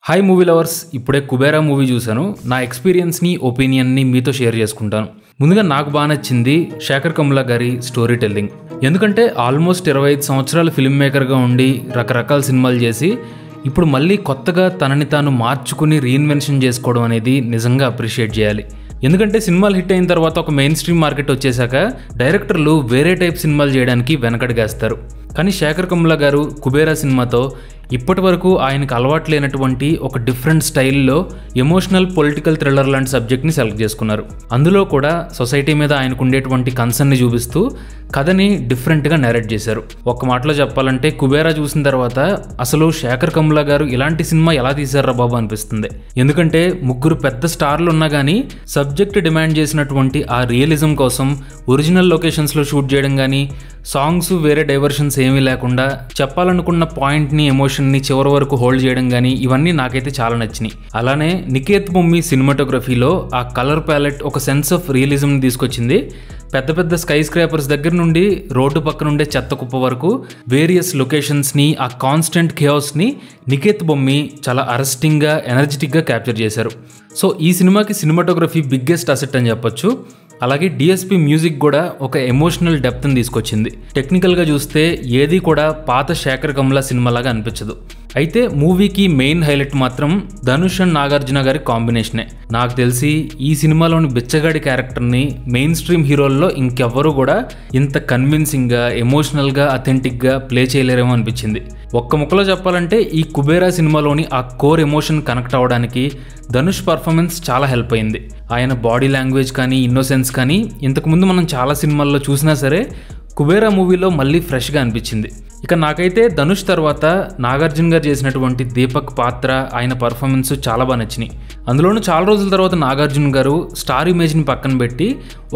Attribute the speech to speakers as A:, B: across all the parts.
A: Hi movie lovers, ఇప్పుడే Kubera movie చూశాను. నా ఎక్స్పీరియన్స్ని ఒపీనియన్ని మీతో షేర్ చేసుకుంటాను. ముందుగా నాకు బాగా నచ్చింది శేఖర్ కమ్లా గారి స్టోరీ టెల్లింగ్. ఎందుకంటే ఆల్మోస్ట్ 25 సంవత్సరాలు ఫిల్మ్ మేకర్గా ఉండి రకరకాల సినిమాలు చేసి ఇప్పుడు మళ్ళీ కొత్తగా తనని తాను మార్చుకుని రీఇన్వెన్షన్ చేసుకోవడం అనేది నిజంగా అప్రిషియేట్ చేయాలి. ఎందుకంటే సినిమాలు హిట్ అయిన తర్వాత ఒక మెయిన్ స్ట్రీమ్ మార్కెట్ వచ్చేసాక డైరెక్టర్లు వేరే టైప్ సినిమాలు చేయడానికి వెనకడుగేస్తారు. కానీ శేఖర్ కమ్లా గారు కుబేరా సినిమాతో ఇప్పటి వరకు ఆయనకు అలవాటు లేనటువంటి ఒక డిఫరెంట్ స్టైల్లో ఎమోషనల్ పొలిటికల్ థ్రిల్లర్ లాంటి సబ్జెక్ట్ని సెలెక్ట్ చేసుకున్నారు. అందులో కూడా సొసైటీ మీద ఆయనకు ఉండేటువంటి కన్సర్న్ని చూపిస్తూ కథని డిఫరెంట్గా నరేట్ చేశారు. ఒక్క మాటలో చెప్పాలంటే కుబేరా చూసిన తర్వాత అసలు శేఖర్ కమ్లా గారు ఇలాంటి సినిమా ఎలా తీశారా బాబు అనిపిస్తుంది. ఎందుకంటే ముగ్గురు పెద్ద స్టార్లు ఉన్నా కానీ సబ్జెక్ట్ డిమాండ్ చేసినటువంటి ఆ రియలిజం కోసం ఒరిజినల్ లొకేషన్స్లో షూట్ చేయడం కానీ, సాంగ్స్ వేరే డైవర్షన్స్ ఏమీ లేకుండా చెప్పాలనుకున్న పాయింట్ని ఎమోషన్ని చివరి వరకు హోల్డ్ చేయడం కానీ ఇవన్నీ నాకైతే చాలా నచ్చినాయి. అలానే నికేత్ బొమ్మి సినిమాటోగ్రఫీలో ఆ కలర్ ప్యాలెట్ ఒక సెన్స్ ఆఫ్ రియలిజంని తీసుకొచ్చింది. పెద్ద పెద్ద స్కై స్క్రాపర్స్ దగ్గర నుండి రోడ్డు పక్కన ఉండే చెత్త కుప్ప వరకు వేరియస్ లొకేషన్స్ని, ఆ కాన్స్టెంట్ ఖేయాస్ని నికేత్ బొమ్మి చాలా అరెస్టింగ్గా, ఎనర్జెటిక్గా క్యాప్చర్ చేశారు. సో ఈ సినిమాకి సినిమాటోగ్రఫీ బిగ్గెస్ట్ అసెట్ అని చెప్పొచ్చు. అలాగే డిఎస్పి మ్యూజిక్ కూడా ఒక ఎమోషనల్ డెప్త్ని తీసుకొచ్చింది. టెక్నికల్గా చూస్తే ఏది కూడా పాత శేఖర్ కమ్లా సినిమాలాగా అనిపించదు. అయితే మూవీకి మెయిన్ హైలైట్ మాత్రం ధనుష్ అండ్ నాగార్జున గారి కాంబినేషనే. నాకు తెలిసి ఈ సినిమాలోని బిచ్చగాడి క్యారెక్టర్ని మెయిన్ స్ట్రీమ్ హీరోల్లో ఇంకెవ్వరూ కూడా ఇంత కన్విన్సింగ్గా, ఎమోషనల్గా, అథెంటిక్గా ప్లే చేయలేరేమో అనిపించింది. ఒక్క ముక్కలో చెప్పాలంటే ఈ కుబేరా సినిమాలోని ఆ కోర్ ఎమోషన్ కనెక్ట్ అవ్వడానికి ధనుష్ పర్ఫార్మెన్స్ చాలా హెల్ప్ అయింది. ఆయన బాడీ లాంగ్వేజ్ కానీ, ఇన్నోసెన్స్ కానీ ఇంతకుముందు మనం చాలా సినిమాల్లో చూసినా సరే కుబేరా మూవీలో మళ్ళీ ఫ్రెష్గా అనిపించింది. ఇక నాకైతే ధనుష్ తర్వాత నాగార్జున గారు చేసినటువంటి దీపక్ పాత్ర, ఆయన పర్ఫార్మెన్స్ చాలా బాగా నచ్చినాయి. అందులోనూ చాలా రోజుల తర్వాత నాగార్జున గారు స్టార్ ఇమేజ్ని పక్కన పెట్టి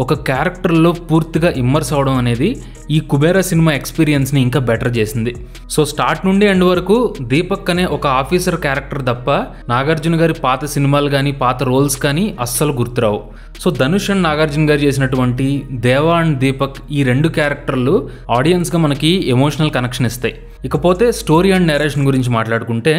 A: ఒక క్యారెక్టర్లో పూర్తిగా ఇమ్మర్స్ అవడం అనేది ఈ కుబేరా సినిమా ఎక్స్పీరియన్స్ని ఇంకా బెటర్ చేసింది. సో స్టార్ట్ నుండి ఎండ్ వరకు దీపక్ అనే ఒక ఆఫీసర్ క్యారెక్టర్ తప్ప నాగార్జున గారి పాత సినిమాలు కానీ, పాత రోల్స్ కానీ అస్సలు గుర్తురావు. సో ధనుష్ అండ్ నాగార్జున గారు చేసినటువంటి దేవా అండ్ దీపక్ ఈ రెండు క్యారెక్టర్లు ఆడియన్స్గా మనకి ఎమోషనల్ కనెక్షన్ ఇస్తాయి. ఇకపోతే స్టోరీ అండ్ నేరేషన్ గురించి మాట్లాడుకుంటే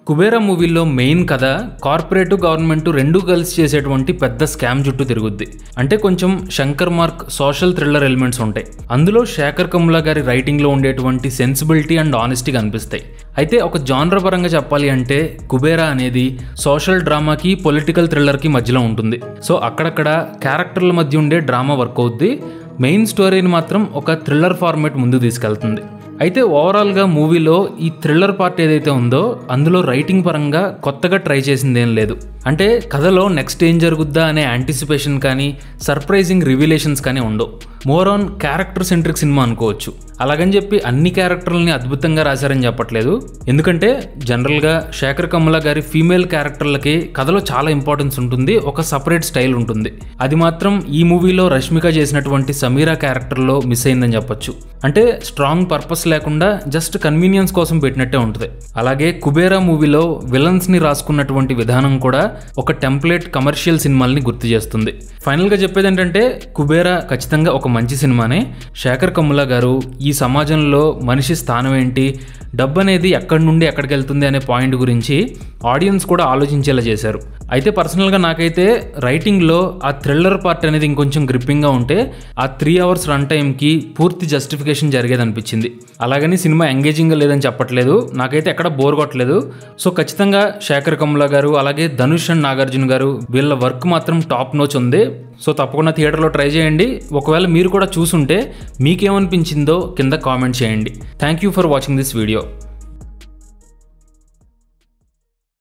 A: కుబేరా మూవీలో మెయిన్ కథ కార్పొరేట్, గవర్నమెంట్ రెండూ కలిసి చేసేటువంటి పెద్ద స్కామ్ చుట్టూ తిరుగుద్ది. అంటే కొంచెం Shankar mark social thriller elements ఉంటాయి. అందులో శేఖర్ కమ్లా గారి రైటింగ్లో ఉండేటువంటి సెన్సిబిలిటీ అండ్ ఆనెస్టీ కనిపిస్తాయి. అయితే ఒక జానర్ పరంగా చెప్పాలి అంటే కుబేరా అనేది సోషల్ డ్రామాకి, పొలిటికల్ థ్రిల్లర్కి మధ్యలో ఉంటుంది. సో అక్కడక్కడ క్యారెక్టర్ల మధ్య ఉండే డ్రామా వర్క్ అవుద్ది. మెయిన్ స్టోరీని మాత్రం ఒక థ్రిల్లర్ ఫార్మేట్ ముందు తీసుకెళ్తుంది. అయితే ఓవరాల్గా మూవీలో ఈ థ్రిల్లర్ పార్ట్ ఏదైతే ఉందో అందులో రైటింగ్ పరంగా కొత్తగా ట్రై చేసింది ఏం లేదు. అంటే కథలో నెక్స్ట్ ఏం జరుగుద్దా అనే యాంటిసిపేషన్ కానీ, సర్ప్రైజింగ్ రివిలేషన్స్ కానీ ఉండవు. More on character centric cinema అనుకోవచ్చు. అలాగని చెప్పి అన్ని క్యారెక్టర్లని అద్భుతంగా రాశారని చెప్పట్లేదు. ఎందుకంటే జనరల్గా శేఖర్ కమ్లా గారి ఫీమేల్ క్యారెక్టర్లకి కథలో చాలా ఇంపార్టెన్స్ ఉంటుంది, ఒక సపరేట్ స్టైల్ ఉంటుంది. అది మాత్రం ఈ మూవీలో రష్మిక చేసినటువంటి సమీరా క్యారెక్టర్లో మిస్ అయిందని చెప్పొచ్చు. అంటే స్ట్రాంగ్ పర్పస్ లేకుండా జస్ట్ కన్వీనియన్స్ కోసం పెట్టినట్టే ఉంటుంది. అలాగే కుబేరా మూవీలో విలన్స్ని రాసుకున్నటువంటి విధానం కూడా ఒక టెంప్లెట్ కమర్షియల్ సినిమాల్ని గుర్తు చేస్తుంది. ఫైనల్గా చెప్పేది ఏంటంటే కుబేరా ఖచ్చితంగా ఒక మంచి సినిమానే. శేఖర్ కమ్లా గారు ఈ సమాజంలో మనిషి స్థానం ఏంటి, డబ్బు అనేది ఎక్కడి నుండి ఎక్కడికి వెళ్తుంది అనే పాయింట్ గురించి ఆడియన్స్ కూడా ఆలోచించేలా చేశారు. అయితే పర్సనల్గా నాకైతే రైటింగ్లో ఆ థ్రిల్లర్ పార్ట్ అనేది ఇంకొంచెం గ్రిప్పింగ్గా ఉంటే ఆ 3 hours రన్ టైంకి పూర్తి జస్టిఫికేషన్ జరిగేది అనిపించింది. అలాగని సినిమా ఎంగేజింగ్గా లేదని చెప్పట్లేదు, నాకైతే ఎక్కడ బోర్ కొట్టలేదు. సో ఖచ్చితంగా శేఖర్ కమ్లా గారు, అలాగే ధనుష్ అండ్ నాగార్జున గారు వీళ్ళ వర్క్ మాత్రం టాప్ నోచ్ ఉంది. సో తప్పకుండా థియేటర్లో ట్రై చేయండి. ఒకవేళ మీరు కూడా చూసుంటే మీకేమనిపించిందో కింద కామెంట్ చేయండి. Thank you for watching this video.